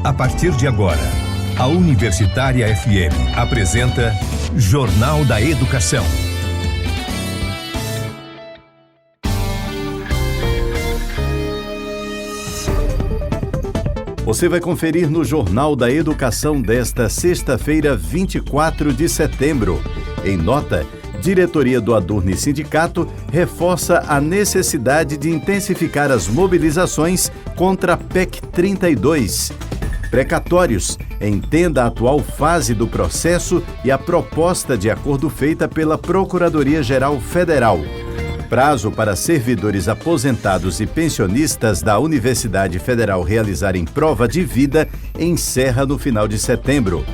A partir de agora, a Universitária FM apresenta Jornal da Educação. Você vai conferir no Jornal da Educação desta sexta-feira, 24 de setembro. Em nota, diretoria do Adurni Sindicato reforça a necessidade de intensificar as mobilizações contra a PEC 32. Precatórios. Entenda a atual fase do processo e a proposta de acordo feita pela Procuradoria-Geral Federal. Prazo para servidores aposentados e pensionistas da Universidade Federal realizarem prova de vida encerra no final de setembro.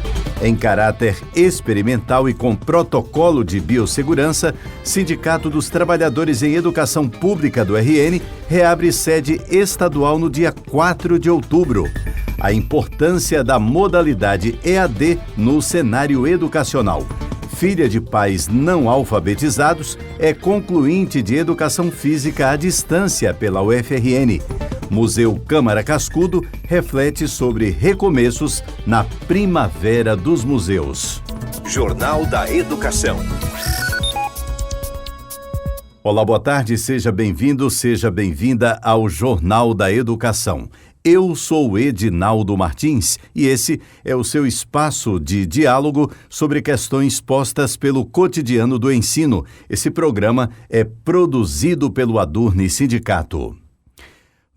Em caráter experimental e com protocolo de biossegurança, Sindicato dos Trabalhadores em Educação Pública do RN reabre sede estadual no dia 4 de outubro. A importância da modalidade EAD no cenário educacional. Filha de pais não alfabetizados, é concluinte de Educação Física à distância pela UFRN. Museu Câmara Cascudo reflete sobre recomeços na Primavera dos Museus. Jornal da Educação. Olá, boa tarde, seja bem-vindo, seja bem-vinda ao Jornal da Educação. Eu sou Edinaldo Martins e esse é o seu espaço de diálogo sobre questões postas pelo cotidiano do ensino. Esse programa é produzido pelo Adurni Sindicato.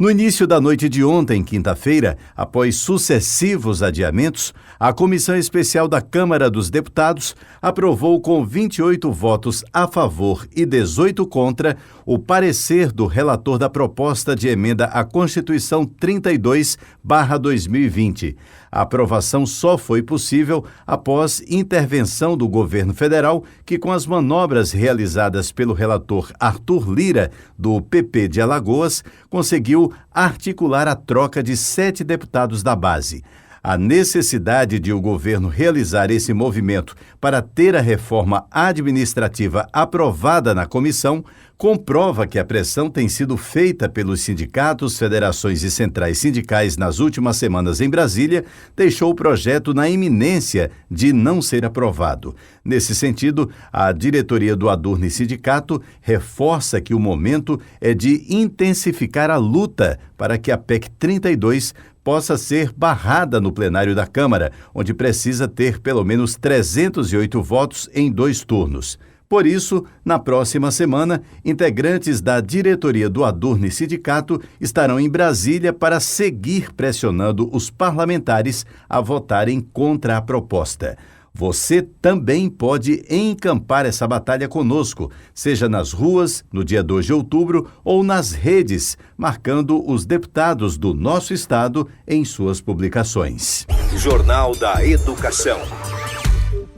No início da noite de ontem, quinta-feira, após sucessivos adiamentos, a Comissão Especial da Câmara dos Deputados aprovou com 28 votos a favor e 18 contra o parecer do relator da proposta de emenda à Constituição 32/2020. A aprovação só foi possível após intervenção do governo federal, que com as manobras realizadas pelo relator Arthur Lira, do PP de Alagoas, conseguiu articular a troca de 7 deputados da base. A necessidade de o governo realizar esse movimento para ter a reforma administrativa aprovada na comissão comprova que a pressão tem sido feita pelos sindicatos, federações e centrais sindicais nas últimas semanas em Brasília, deixou o projeto na iminência de não ser aprovado. Nesse sentido, a diretoria do Adurni Sindicato reforça que o momento é de intensificar a luta para que a PEC 32 possa ser barrada no plenário da Câmara, onde precisa ter pelo menos 308 votos em 2 turnos. Por isso, na próxima semana, integrantes da diretoria do Adurni Sindicato estarão em Brasília para seguir pressionando os parlamentares a votarem contra a proposta. Você também pode encampar essa batalha conosco, seja nas ruas, no dia 2 de outubro, ou nas redes, marcando os deputados do nosso estado em suas publicações. Jornal da Educação.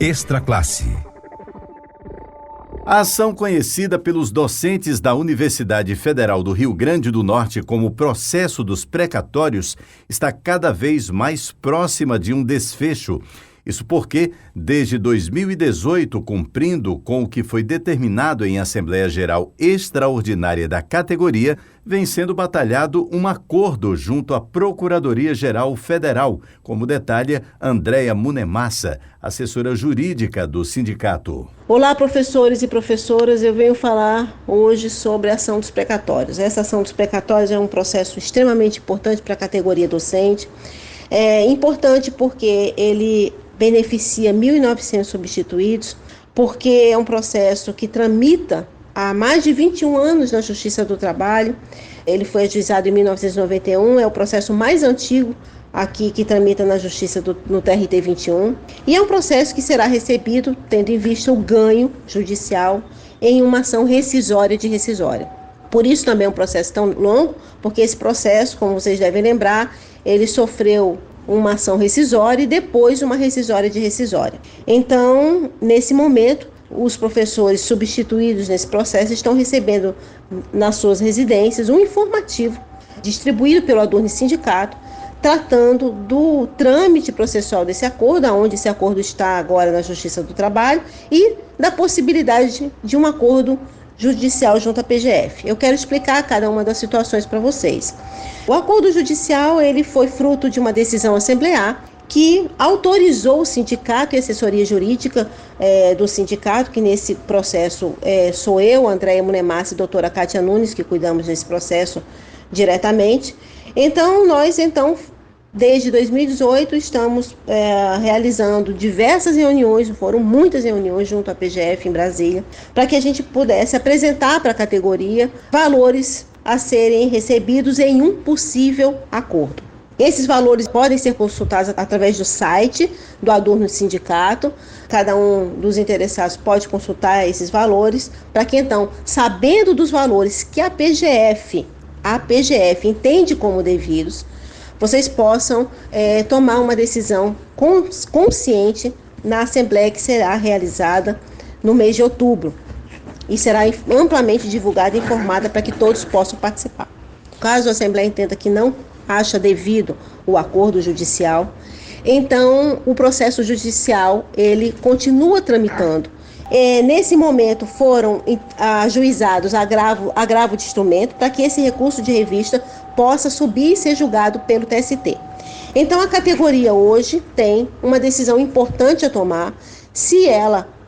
Extra Classe. A ação conhecida pelos docentes da Universidade Federal do Rio Grande do Norte como processo dos precatórios está cada vez mais próxima de um desfecho. Isso porque, desde 2018, cumprindo com o que foi determinado em Assembleia Geral Extraordinária da categoria, vem sendo batalhado um acordo junto à Procuradoria-Geral Federal, como detalha Andréia Munemassa, assessora jurídica do sindicato. Olá, professores e professoras, eu venho falar hoje sobre a ação dos precatórios. Essa ação dos precatórios é um processo extremamente importante para a categoria docente. É importante porque ele beneficia 1.900 substituídos, porque é um processo que tramita há mais de 21 anos na Justiça do Trabalho. Ele foi ajuizado em 1991, é o processo mais antigo aqui que tramita na Justiça no TRT 21. E é um processo que será recebido tendo em vista o ganho judicial em uma ação rescisória de rescisória. Por isso também é um processo tão longo, porque esse processo, como vocês devem lembrar, ele sofreu uma ação rescisória e depois uma rescisória de rescisória. Então, nesse momento, os professores substituídos nesse processo estão recebendo nas suas residências um informativo distribuído pelo Adurni Sindicato, tratando do trâmite processual desse acordo, onde esse acordo está agora na Justiça do Trabalho, e da possibilidade de um acordo judicial junto à PGF. Eu quero explicar cada uma das situações para vocês. O acordo judicial ele foi fruto de uma decisão assemblear que autorizou o sindicato e a assessoria jurídica do sindicato, que nesse processo sou eu, Andréia Munemassi e doutora Kátia Nunes, que cuidamos desse processo diretamente. Então, nós, desde 2018, estamos realizando diversas reuniões, foram muitas reuniões junto à PGF em Brasília, para que a gente pudesse apresentar para a categoria valores a serem recebidos em um possível acordo. Esses valores podem ser consultados através do site do Adurno Sindicato. Cada um dos interessados pode consultar esses valores, para que então, sabendo dos valores que a PGF entende como devidos, vocês possam tomar uma decisão consciente na Assembleia que será realizada no mês de outubro e será amplamente divulgada e informada para que todos possam participar. Caso a Assembleia entenda que não acha devido o acordo judicial, então o processo judicial ele continua tramitando. Nesse momento foram ajuizados agravo de instrumento para que esse recurso de revista possa subir e ser julgado pelo TST. Então a categoria hoje tem uma decisão importante a tomar. Se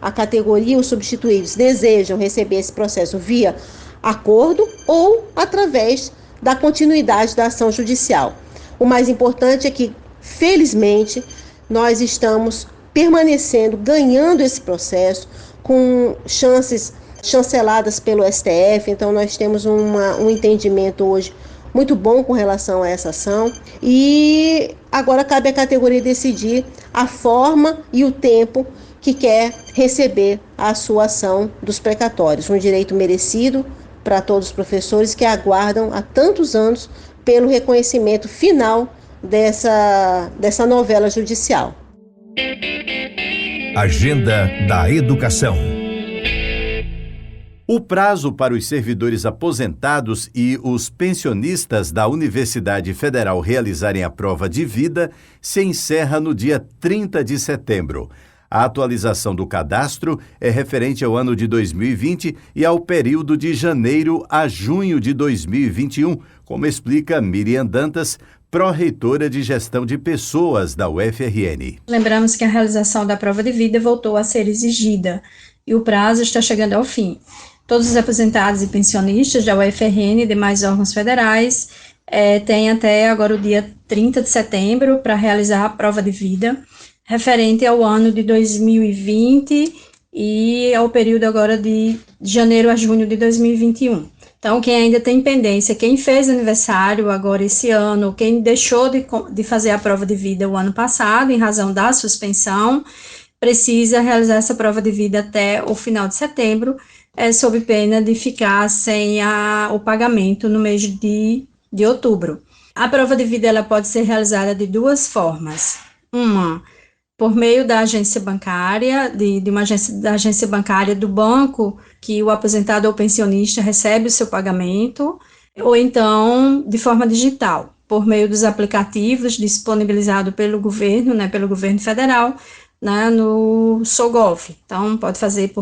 a categoria e os substituídos desejam receber esse processo via acordo ou através da continuidade da ação judicial. O mais importante é que, felizmente, nós estamos permanecendo, ganhando esse processo, com chances chanceladas pelo STF, então nós temos um entendimento hoje muito bom com relação a essa ação e agora cabe à categoria decidir a forma e o tempo que quer receber a sua ação dos precatórios, um direito merecido para todos os professores que aguardam há tantos anos pelo reconhecimento final dessa novela judicial. Agenda da Educação. O prazo para os servidores aposentados e os pensionistas da Universidade Federal realizarem a prova de vida se encerra no dia 30 de setembro. A atualização do cadastro é referente ao ano de 2020 e ao período de janeiro a junho de 2021, como explica Miriam Dantas, pró-reitora de Gestão de Pessoas da UFRN. Lembramos que a realização da prova de vida voltou a ser exigida e o prazo está chegando ao fim. Todos os aposentados e pensionistas da UFRN e demais órgãos federais têm até agora o dia 30 de setembro para realizar a prova de vida, referente ao ano de 2020 e ao período agora de janeiro a junho de 2021. Então, quem ainda tem pendência, quem fez aniversário agora esse ano, quem deixou de fazer a prova de vida o ano passado, em razão da suspensão, precisa realizar essa prova de vida até o final de setembro, sob pena de ficar sem o pagamento no mês de outubro. A prova de vida ela pode ser realizada de duas formas. Uma, por meio da agência bancária, da agência bancária do banco que o aposentado ou pensionista recebe o seu pagamento, ou então de forma digital, por meio dos aplicativos disponibilizados pelo governo federal, no SOGOV. Então, pode fazer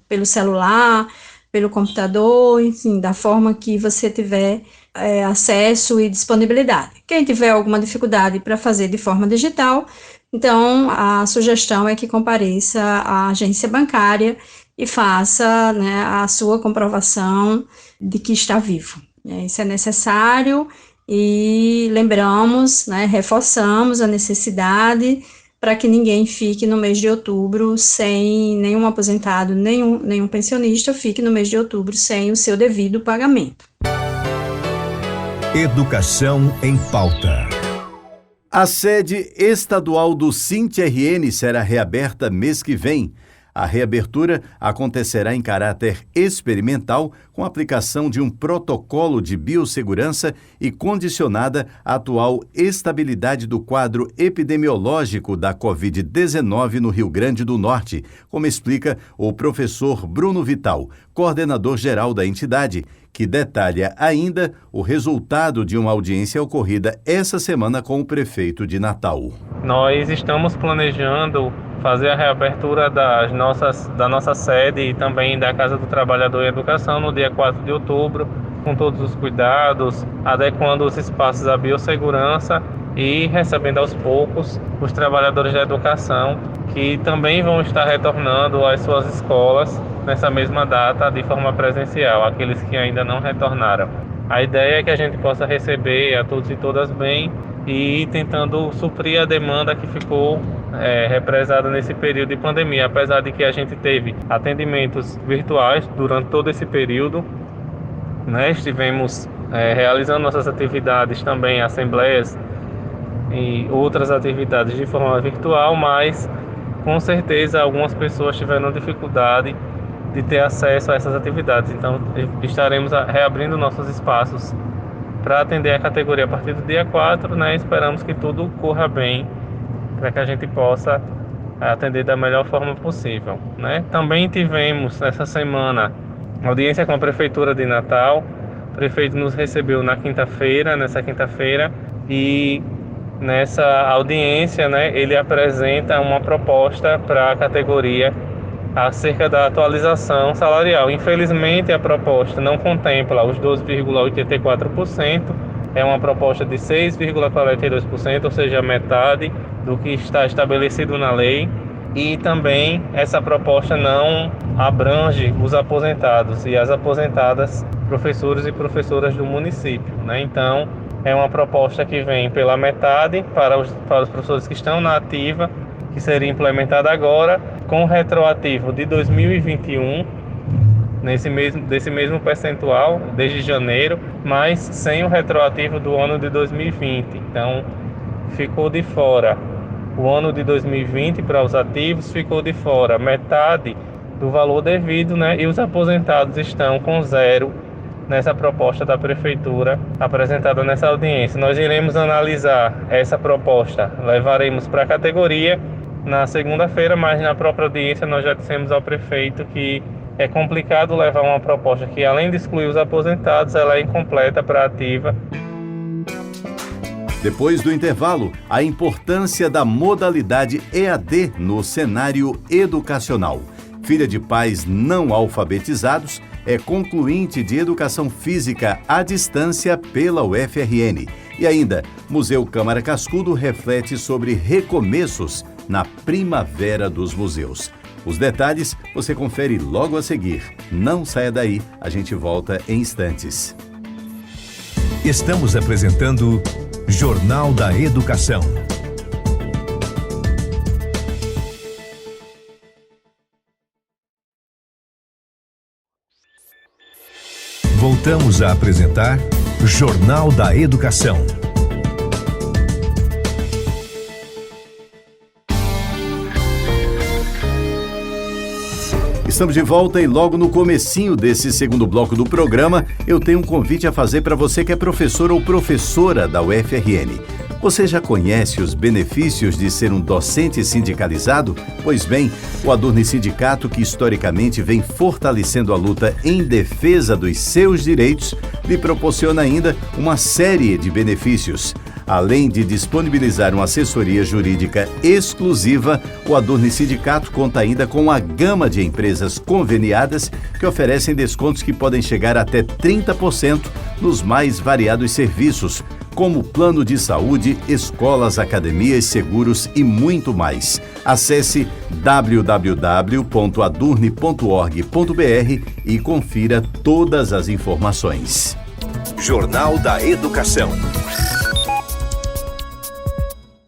pelo celular, pelo computador, enfim, da forma que você tiver acesso e disponibilidade. Quem tiver alguma dificuldade para fazer de forma digital, então a sugestão é que compareça à agência bancária e faça a sua comprovação de que está vivo. Isso é necessário e lembramos, reforçamos a necessidade para que ninguém fique no mês de outubro sem nenhum aposentado, nenhum pensionista fique no mês de outubro sem o seu devido pagamento. Educação em pauta. A sede estadual do SINT-RN será reaberta mês que vem. A reabertura acontecerá em caráter experimental, com aplicação de um protocolo de biossegurança e condicionada à atual estabilidade do quadro epidemiológico da Covid-19 no Rio Grande do Norte, como explica o professor Bruno Vital, coordenador-geral da entidade, que detalha ainda o resultado de uma audiência ocorrida essa semana com o prefeito de Natal. Nós estamos planejando fazer a reabertura da nossa sede e também da Casa do Trabalhador em Educação no dia 4 de outubro, com todos os cuidados, adequando os espaços à biossegurança e recebendo aos poucos os trabalhadores da educação, que também vão estar retornando às suas escolas nessa mesma data de forma presencial, aqueles que ainda não retornaram. A ideia é que a gente possa receber a todos e todas bem e ir tentando suprir a demanda que ficou represada nesse período de pandemia, apesar de que a gente teve atendimentos virtuais durante todo esse período, né? Estivemos realizando nossas atividades também, assembleias e outras atividades de forma virtual, mas com certeza algumas pessoas tiveram dificuldade de ter acesso a essas atividades. Então estaremos reabrindo nossos espaços para atender a categoria a partir do dia 4, né? Esperamos que tudo corra bem para que a gente possa atender da melhor forma possível, né? Também tivemos essa semana audiência com a Prefeitura de Natal. O prefeito nos recebeu nessa quinta-feira, e nessa audiência, né, ele apresenta uma proposta para a categoria acerca da atualização salarial. Infelizmente, a proposta não contempla os 12,84%, é uma proposta de 6,42%, ou seja, metade do que está estabelecido na lei. E também essa proposta não abrange os aposentados e as aposentadas, professores e professoras do município, né? Então, é uma proposta que vem pela metade para os professores que estão na ativa, que seria implementada agora, com retroativo de 2021, desse mesmo percentual, desde janeiro, mas sem o retroativo do ano de 2020. Então, ficou de fora o ano de 2020 para os ativos, ficou de fora metade do valor devido, né? E os aposentados estão com zero nessa proposta da Prefeitura apresentada nessa audiência. Nós iremos analisar essa proposta, levaremos para a categoria na segunda-feira, mas na própria audiência nós já dissemos ao prefeito que é complicado levar uma proposta que, além de excluir os aposentados, ela é incompleta para a ativa. Depois do intervalo, a importância da modalidade EAD no cenário educacional. Filha de pais não alfabetizados, é concluinte de Educação Física à Distância pela UFRN. E ainda, Museu Câmara Cascudo reflete sobre recomeços na Primavera dos Museus. Os detalhes você confere logo a seguir. Não saia daí, a gente volta em instantes. Estamos apresentando Jornal da Educação. Voltamos a apresentar Jornal da Educação. Estamos de volta e logo no comecinho desse segundo bloco do programa, eu tenho um convite a fazer para você que é professor ou professora da UFRN. Você já conhece os benefícios de ser um docente sindicalizado? Pois bem, o Adurni Sindicato, que historicamente vem fortalecendo a luta em defesa dos seus direitos, lhe proporciona ainda uma série de benefícios. Além de disponibilizar uma assessoria jurídica exclusiva, o Adurni Sindicato conta ainda com uma gama de empresas conveniadas que oferecem descontos que podem chegar até 30% nos mais variados serviços, como plano de saúde, escolas, academias, seguros e muito mais. Acesse www.adurne.org.br e confira todas as informações. Jornal da Educação.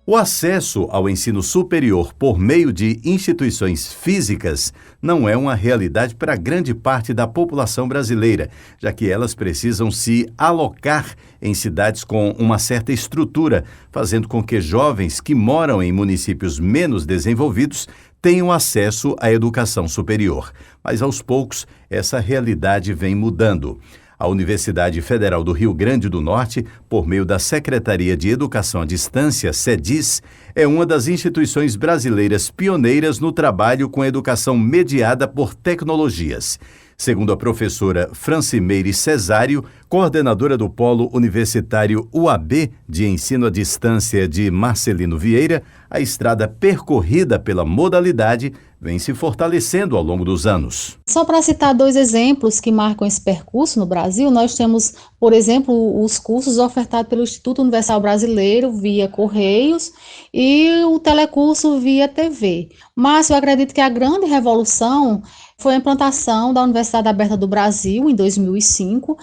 O acesso ao ensino superior por meio de instituições físicas não é uma realidade para grande parte da população brasileira, já que elas precisam se alocar em cidades com uma certa estrutura, fazendo com que jovens que moram em municípios menos desenvolvidos tenham acesso à educação superior. Mas, aos poucos, essa realidade vem mudando. A Universidade Federal do Rio Grande do Norte, por meio da Secretaria de Educação à Distância, SEDIS, é uma das instituições brasileiras pioneiras no trabalho com educação mediada por tecnologias. Segundo a professora Francimeire Cesário, coordenadora do Polo Universitário UAB de Ensino à Distância de Marcelino Vieira, a estrada percorrida pela modalidade vem se fortalecendo ao longo dos anos. Só para citar 2 exemplos que marcam esse percurso no Brasil, nós temos, por exemplo, os cursos ofertados pelo Instituto Universal Brasileiro via Correios e o telecurso via TV. Mas eu acredito que a grande revolução foi a implantação da Universidade Aberta do Brasil, em 2005,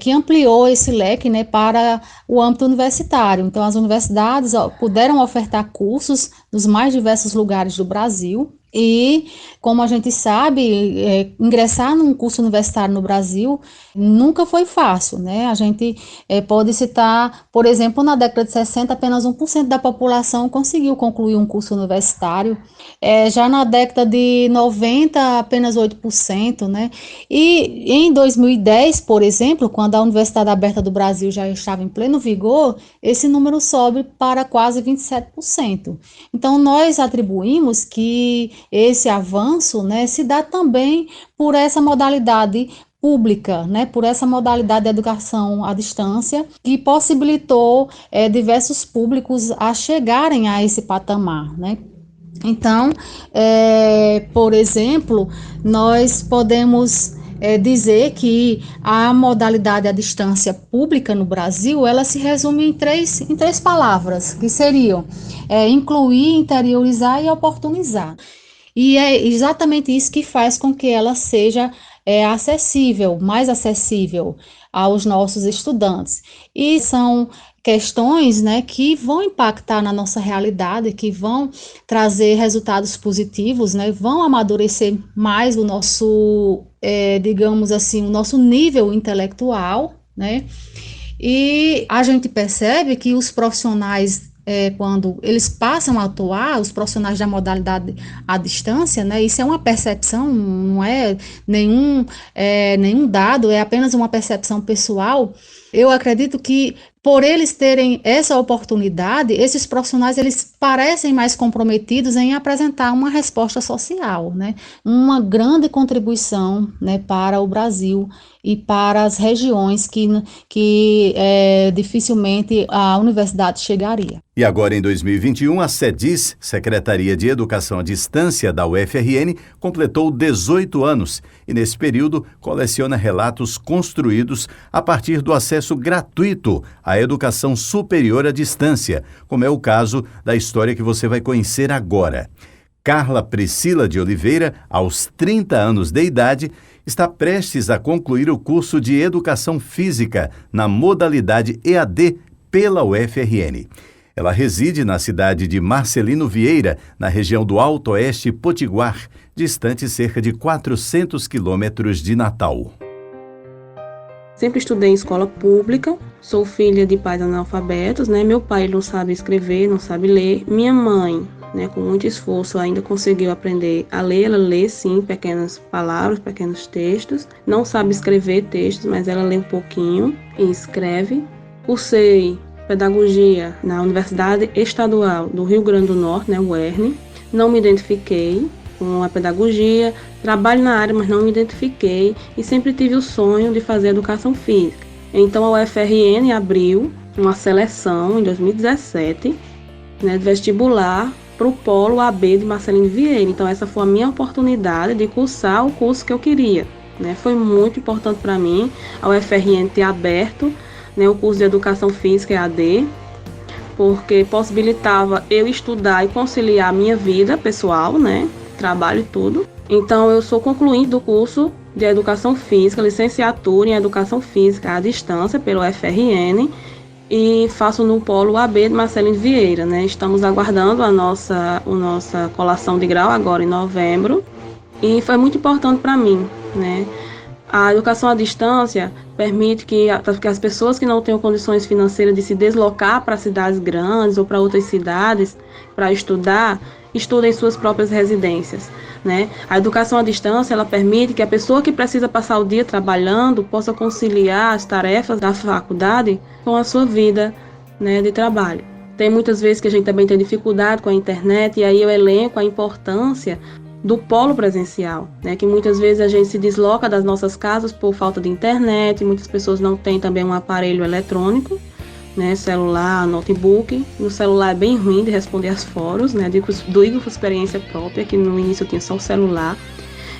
que ampliou esse leque, né, para o âmbito universitário. Então, as universidades puderam ofertar cursos nos mais diversos lugares do Brasil. E, como a gente sabe, ingressar num curso universitário no Brasil nunca foi fácil, né? A gente pode citar, por exemplo, na década de 60, apenas 1% da população conseguiu concluir um curso universitário. Já na década de 90, apenas 8%, né? E em 2010, por exemplo, quando a Universidade Aberta do Brasil já estava em pleno vigor, esse número sobe para quase 27%. Então, nós atribuímos que esse avanço, né, se dá também por essa modalidade pública, né, por essa modalidade de educação à distância, que possibilitou diversos públicos a chegarem a esse patamar, né. Então, por exemplo, nós podemos dizer que a modalidade à distância pública no Brasil, ela se resume em três palavras, que seriam incluir, interiorizar e oportunizar. E é exatamente isso que faz com que ela seja acessível, mais acessível aos nossos estudantes. E são questões, né, que vão impactar na nossa realidade, que vão trazer resultados positivos, né, vão amadurecer mais o nosso, digamos assim, o nosso nível intelectual, né, e a gente percebe que os profissionais, quando eles passam a atuar, os profissionais da modalidade à distância, né, isso é uma percepção, não é nenhum dado, é apenas uma percepção pessoal. Eu acredito que, por eles terem essa oportunidade, esses profissionais, eles parecem mais comprometidos em apresentar uma resposta social, né, uma grande contribuição, né, para o Brasil e para as regiões que dificilmente a universidade chegaria. E agora, em 2021, a SEDIS, Secretaria de Educação à Distância da UFRN, completou 18 anos e, nesse período, coleciona relatos construídos a partir do acesso gratuito à educação superior à distância, como é o caso da história que você vai conhecer agora. Carla Priscila de Oliveira, aos 30 anos de idade, está prestes a concluir o curso de Educação Física na modalidade EAD pela UFRN. Ela reside na cidade de Marcelino Vieira, na região do Alto Oeste Potiguar, distante cerca de 400 quilômetros de Natal. Sempre estudei em escola pública, sou filha de pais analfabetos, né? Meu pai não sabe escrever, não sabe ler. Minha mãe, né, com muito esforço, ainda conseguiu aprender a ler. Ela lê, sim, pequenas palavras, pequenos textos. Não sabe escrever textos, mas ela lê um pouquinho e escreve. Cursei pedagogia na Universidade Estadual do Rio Grande do Norte, né, UERN. Não me identifiquei com a pedagogia, trabalho na área, mas não me identifiquei e sempre tive o sonho de fazer educação física. Então a UFRN abriu uma seleção em 2017, né, de vestibular para o Polo AB de Marcelino Vieira. Então essa foi a minha oportunidade de cursar o curso que eu queria, né? Foi muito importante para mim a UFRN ter aberto, né, o curso de Educação Física EAD, porque possibilitava eu estudar e conciliar a minha vida pessoal, né, trabalho e tudo. Então eu sou concluindo o curso de Educação Física, licenciatura em Educação Física à distância pelo UFRN e faço no Polo AB de Marcelino Vieira, né? Estamos aguardando a nossa colação de grau agora em novembro e foi muito importante para mim, né? A educação à distância permite que as pessoas que não tenham condições financeiras de se deslocar para cidades grandes ou para outras cidades para estudar, estudem em suas próprias residências, né? A educação à distância, ela permite que a pessoa que precisa passar o dia trabalhando possa conciliar as tarefas da faculdade com a sua vida, né, de trabalho. Tem muitas vezes que a gente também tem dificuldade com a internet e aí eu elenco a importância do polo presencial, né, que muitas vezes a gente se desloca das nossas casas por falta de internet, muitas pessoas não têm também um aparelho eletrônico, né, celular, notebook. No celular é bem ruim de responder aos fóruns, né, digo por experiência própria, que no início eu tinha só o celular.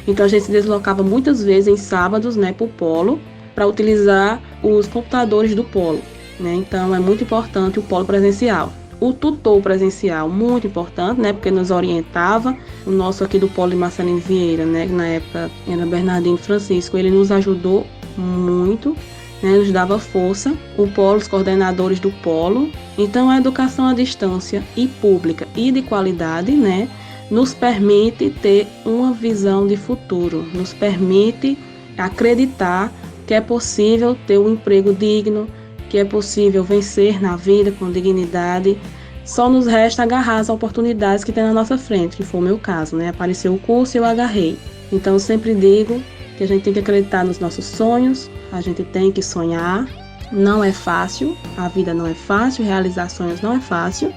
Então a gente se deslocava muitas vezes em sábados, né, para o polo, para utilizar os computadores do polo, né. Então é muito importante o polo presencial. O tutor presencial, muito importante, né, porque nos orientava. O nosso aqui do polo de Marcelino Vieira, né, na época era Bernardino Francisco, ele nos ajudou muito, né, nos dava força. O polo, os coordenadores do polo. Então a educação à distância e pública e de qualidade, né, nos permite ter uma visão de futuro, nos permite acreditar que é possível ter um emprego digno, que é possível vencer na vida com dignidade. Só nos resta agarrar as oportunidades que tem na nossa frente, que foi o meu caso, né? Apareceu o curso e eu agarrei. Então eu sempre digo que a gente tem que acreditar nos nossos sonhos, a gente tem que sonhar. Não é fácil, a vida não é fácil, realizar sonhos não é fácil,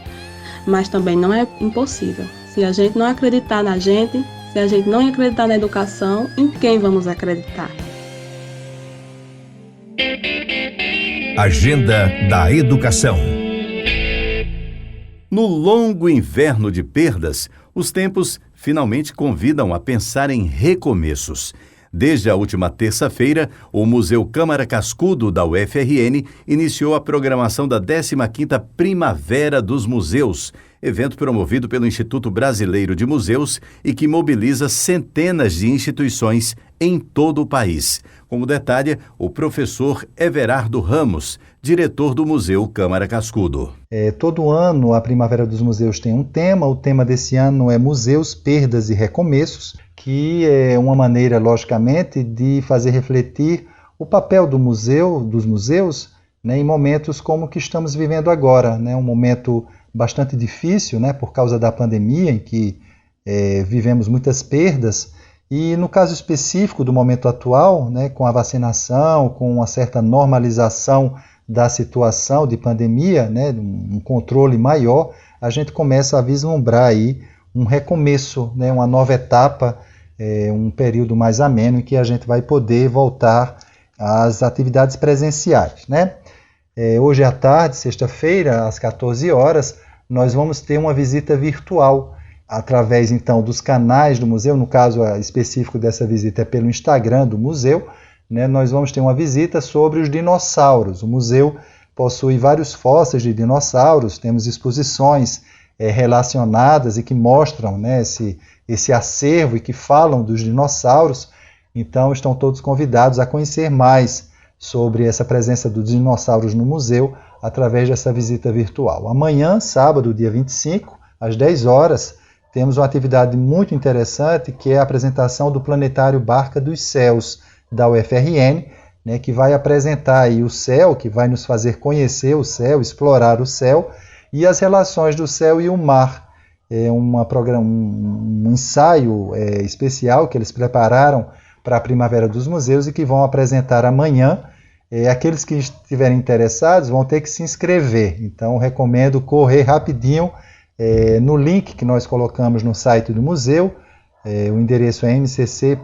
mas também não é impossível. Se a gente não acreditar na gente, se a gente não acreditar na educação, em quem vamos acreditar? Agenda da Educação. No longo inverno de perdas, os tempos finalmente convidam a pensar em recomeços. Desde a última terça-feira, o Museu Câmara Cascudo da UFRN iniciou a programação da 15ª Primavera dos Museus, evento promovido pelo Instituto Brasileiro de Museus e que mobiliza centenas de instituições em todo o país. Como detalha o professor Everardo Ramos, diretor do Museu Câmara Cascudo. Todo ano a Primavera dos Museus tem um tema. O tema desse ano é Museus, Perdas e Recomeços, que é uma maneira, logicamente, de fazer refletir o papel do museu, dos museus, né, em momentos como o que estamos vivendo agora, né, um momento bastante difícil, né, por causa da pandemia, em que vivemos muitas perdas. E no caso específico do momento atual, né, com a vacinação, com uma certa normalização da situação de pandemia, né, um controle maior, a gente começa a vislumbrar aí um recomeço, né, uma nova etapa, um período mais ameno em que a gente vai poder voltar às atividades presenciais, né? Hoje à tarde, sexta-feira, às 14 horas, nós vamos ter uma visita virtual através, então, dos canais do museu. No caso específico dessa visita é pelo Instagram do museu, né? Nós vamos ter uma visita sobre os dinossauros. O museu possui vários fósseis de dinossauros, temos exposições relacionadas e que mostram, né, esse acervo e que falam dos dinossauros. Então estão todos convidados a conhecer mais sobre essa presença dos dinossauros no museu através dessa visita virtual. Amanhã, sábado, dia 25, às 10 horas, temos uma atividade muito interessante, que é a apresentação do Planetário Barca dos Céus da UFRN, né, que vai apresentar aí o céu, que vai nos fazer conhecer o céu, explorar o céu e as relações do céu e o mar. É um ensaio especial que eles prepararam para a Primavera dos Museus e que vão apresentar amanhã. Aqueles que estiverem interessados vão ter que se inscrever, então recomendo correr rapidinho no link que nós colocamos no site do museu. O endereço é mcc.ufrn.br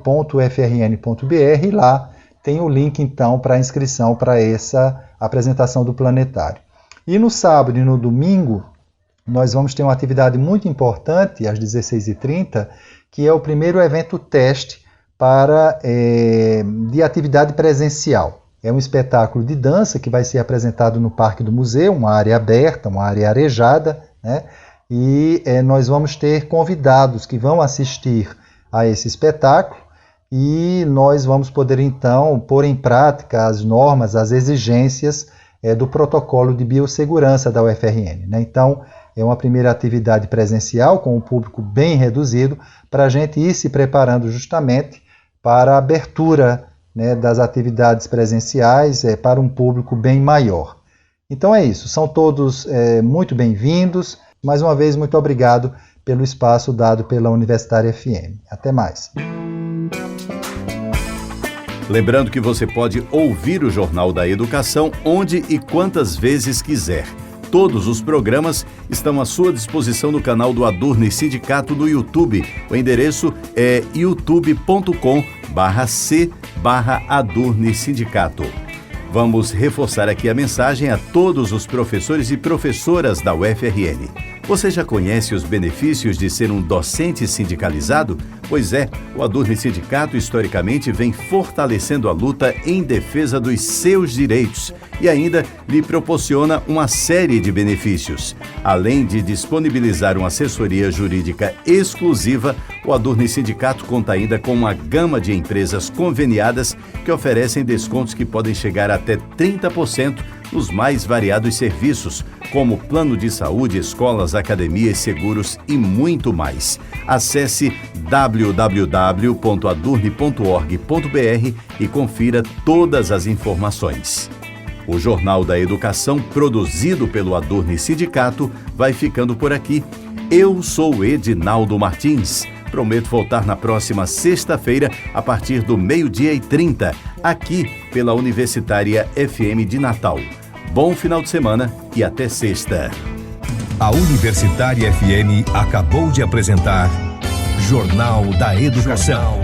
e lá tem o link então para a inscrição para essa apresentação do planetário. E no sábado e no domingo nós vamos ter uma atividade muito importante às 16h30, que é o primeiro evento teste de atividade presencial. É um espetáculo de dança que vai ser apresentado no Parque do Museu, uma área aberta, uma área arejada, né? E nós vamos ter convidados que vão assistir a esse espetáculo e nós vamos poder então pôr em prática as normas, as exigências do protocolo de biossegurança da UFRN, né? Então é uma primeira atividade presencial com um público bem reduzido para a gente ir se preparando justamente para a abertura, né, das atividades presenciais para um público bem maior. Então é isso, são todos muito bem-vindos. Mais uma vez, muito obrigado pelo espaço dado pela Universitária FM. Até mais. Lembrando que você pode ouvir o Jornal da Educação onde e quantas vezes quiser. Todos os programas estão à sua disposição no canal do Adurni Sindicato no YouTube. O endereço é youtube.com/c/Adurni Sindicato. Vamos reforçar aqui a mensagem a todos os professores e professoras da UFRN. Você já conhece os benefícios de ser um docente sindicalizado? Pois é, o Adurni Sindicato historicamente vem fortalecendo a luta em defesa dos seus direitos e ainda lhe proporciona uma série de benefícios. Além de disponibilizar uma assessoria jurídica exclusiva, o Adurni Sindicato conta ainda com uma gama de empresas conveniadas que oferecem descontos que podem chegar até 30% nos mais variados serviços, como plano de saúde, escolas, academias, seguros e muito mais. Acesse www.adurni.org.br e confira todas as informações. O Jornal da Educação, produzido pelo Adurni Sindicato, vai ficando por aqui. Eu sou Edinaldo Martins. Prometo voltar na próxima sexta-feira, a partir do 12h30, aqui pela Universitária FM de Natal. Bom final de semana e até sexta. A Universitária FM acabou de apresentar Jornal da Educação.